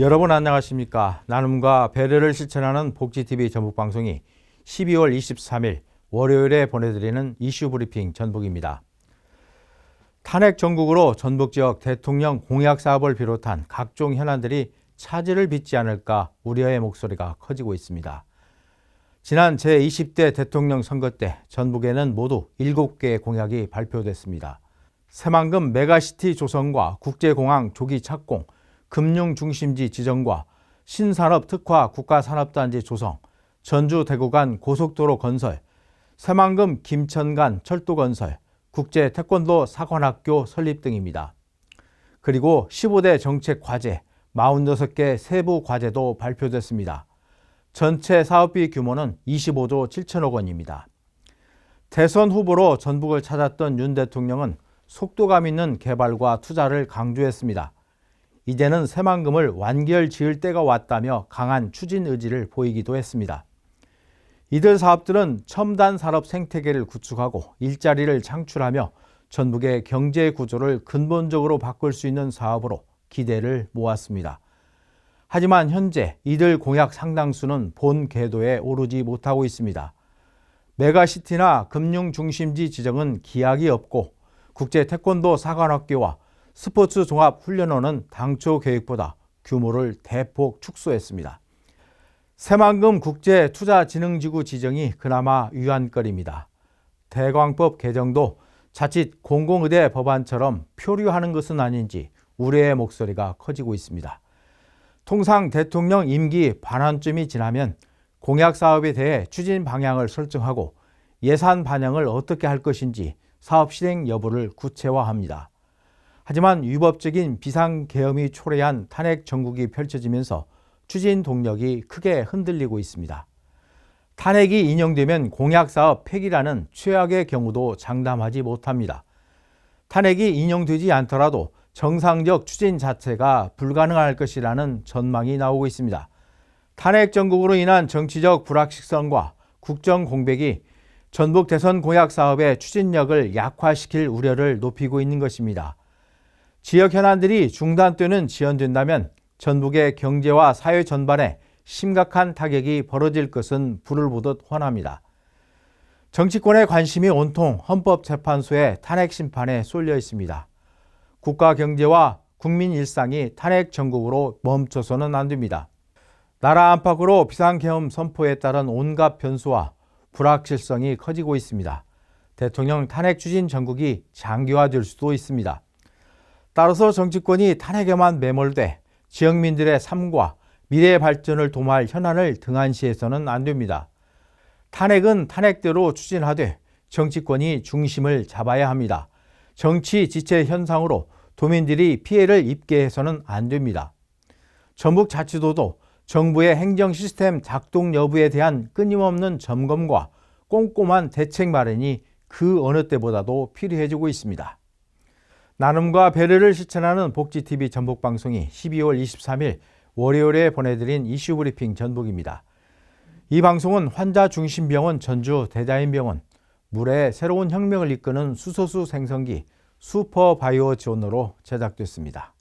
여러분 안녕하십니까? 나눔과 배려를 실천하는 복지TV 전북방송이 12월 23일 월요일에 보내드리는 이슈 브리핑 전북입니다. 탄핵 전국으로 전북 지역 대통령 공약 사업을 비롯한 각종 현안들이 차질을 빚지 않을까 우려의 목소리가 커지고 있습니다. 지난 제20대 대통령 선거 때 전북에는 모두 7개의 공약이 발표됐습니다. 새만금 메가시티 조성과 국제공항 조기 착공, 금융중심지 지정과 신산업 특화 국가산업단지 조성, 전주 대구 간 고속도로 건설, 새만금 김천 간 철도 건설, 국제 태권도 사관학교 설립 등입니다. 그리고 15대 정책 과제, 46개 세부 과제도 발표됐습니다. 전체 사업비 규모는 25조 7천억 원입니다. 대선 후보로 전북을 찾았던 윤 대통령은 속도감 있는 개발과 투자를 강조했습니다. 이제는 새만금을 완결 지을 때가 왔다며 강한 추진 의지를 보이기도 했습니다. 이들 사업들은 첨단 산업 생태계를 구축하고 일자리를 창출하며 전북의 경제 구조를 근본적으로 바꿀 수 있는 사업으로 기대를 모았습니다. 하지만 현재 이들 공약 상당수는 본 궤도에 오르지 못하고 있습니다. 메가시티나 금융중심지 지정은 기약이 없고 국제 태권도 사관학교와 스포츠 종합훈련원은 당초 계획보다 규모를 대폭 축소했습니다. 새만금 국제투자진흥지구 지정이 그나마 위안거리입니다. 대광법 개정도 자칫 공공의대 법안처럼 표류하는 것은 아닌지 우려의 목소리가 커지고 있습니다. 통상 대통령 임기 반환쯤이 지나면 공약 사업에 대해 추진 방향을 설정하고 예산 반영을 어떻게 할 것인지 사업 실행 여부를 구체화합니다. 하지만 위법적인 비상계엄이 초래한 탄핵 정국이 펼쳐지면서 추진 동력이 크게 흔들리고 있습니다. 탄핵이 인용되면 공약사업 폐기라는 최악의 경우도 장담하지 못합니다. 탄핵이 인용되지 않더라도 정상적 추진 자체가 불가능할 것이라는 전망이 나오고 있습니다. 탄핵 정국으로 인한 정치적 불확실성과 국정 공백이 전북 대선 공약 사업의 추진력을 약화시킬 우려를 높이고 있는 것입니다. 지역 현안들이 중단되는 지연된다면 전북의 경제와 사회 전반에 심각한 타격이 벌어질 것은 불을 보듯 훤합니다. 정치권의 관심이 온통 헌법재판소의 탄핵 심판에 쏠려 있습니다. 국가 경제와 국민 일상이 탄핵 정국으로 멈춰서는 안 됩니다. 나라 안팎으로 비상계엄 선포에 따른 온갖 변수와 불확실성이 커지고 있습니다. 대통령 탄핵 추진 정국이 장기화될 수도 있습니다. 따라서 정치권이 탄핵에만 매몰돼 지역민들의 삶과 미래 발전을 도모할 현안을 등한시해서는 안 됩니다. 탄핵은 탄핵대로 추진하되 정치권이 중심을 잡아야 합니다. 정치 지체 현상으로 도민들이 피해를 입게 해서는 안 됩니다. 전북자치도도 정부의 행정 시스템 작동 여부에 대한 끊임없는 점검과 꼼꼼한 대책 마련이 그 어느 때보다도 필요해지고 있습니다. 나눔과 배려를 실천하는 복지TV 전북방송이 12월 23일 월요일에 보내드린 이슈 브리핑 전북입니다. 이 방송은 환자중심병원 전주 대자연병원, 물의 새로운 혁명을 이끄는 수소수 생성기 슈퍼바이오 지원으로 제작됐습니다.